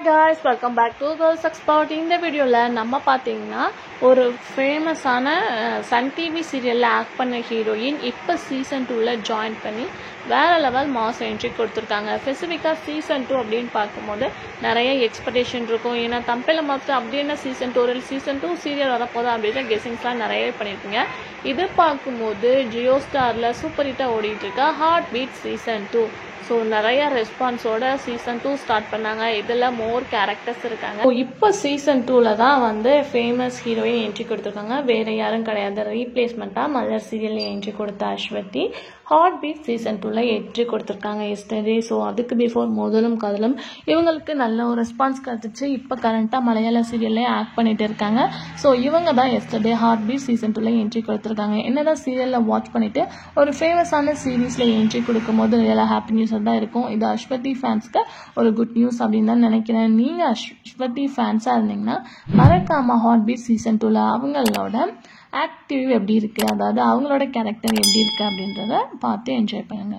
guys, welcome back to Girls Expert. இந்த வீடியோல நம்ம பாத்தீங்கன்னா ஒரு ஃபேமஸான சன் டிவி சீரியல்ல ஆக்ட் பண்ண ஹீரோயின் இப்ப சீசன் 2ல ஜாயின் பண்ணி வேற லெவல் மாஸ் என்ட்ரி கொடுத்திருக்காங்க. ஸ்பெசிஃபிக்கா சீசன் 2 அப்படினு பாக்கும்போது நிறைய எக்ஸ்பெக்டேஷன் இருக்கும். ஏன்னா தம்பில மாத்த அப்படியே சீசன் 2 சீசன் 2 சீரியல் வரப்போதா அப்படின கெஸிங்ஸ்லாம் நிறைய பண்ணிருக்கீங்க. இது பாக்கும்போது ஜியோ ஸ்டார்ல சூப்பர் ஹிட்டா ஓடிட்டு இருக்க ஹார்ட் பீட் சீசன் 2 ஸோ நிறைய ரெஸ்பான்ஸோட சீசன் 2 ஸ்டார்ட் பண்ணாங்க. இதில் மோர் கேரக்டர்ஸ் இருக்காங்க. இப்போ சீசன் 2ல தான் வந்து ஃபேமஸ் ஹீரோயின் என்ட்ரி கொடுத்துருக்காங்க. வேற யாரும் கிடையாது, ரீப்ளேஸ்மெண்ட்டாக மலர் சீரியலில் என்ட்ரி கொடுத்த அஸ்வதி ஹார்ட் பீட் சீசன் 2ல என்ட்ரி கொடுத்துருக்காங்க எஸ்டர்டே. ஸோ அதுக்கு பிஃபோர் முதலும் காதலும் இவங்களுக்கு நல்ல ஒரு ரெஸ்பான்ஸ் கிடைச்சிச்சு. இப்போ கரண்ட்டாக மலையாள சீரியல்லே ஆக்ட் பண்ணிட்டு இருக்காங்க. ஸோ இவங்க தான் எஸ்டர்டே ஹார்ட் பீட் சீசன் 2ல என்ட்ரி கொடுத்துருக்காங்க. என்னதான் சீரியலில் வாட்ச் பண்ணிட்டு ஒரு ஃபேமஸான சீரீஸில் என்ட்ரி கொடுக்கும் போது ரியலாக ஹாப்பி நியூஸ் தான் இருக்கும். இது அஸ்வதி ஃபேன்ஸ்க்கு ஒரு குட் நியூஸ் அப்படின்னு தான் நினைக்கிறேன். நீங்க அஸ்வதி ஃபேன்ஸா இருந்தீங்கன்னா மறக்காம ஹார்ட் பீட் சீசன் 2ல அவங்களோட ஆக்டிவ் எப்படி இருக்கு, அதாவது அவங்களோட கேரக்டர் எப்படி இருக்கு அப்படின்றத பார்த்து என்ஜாய் பண்ணுங்க.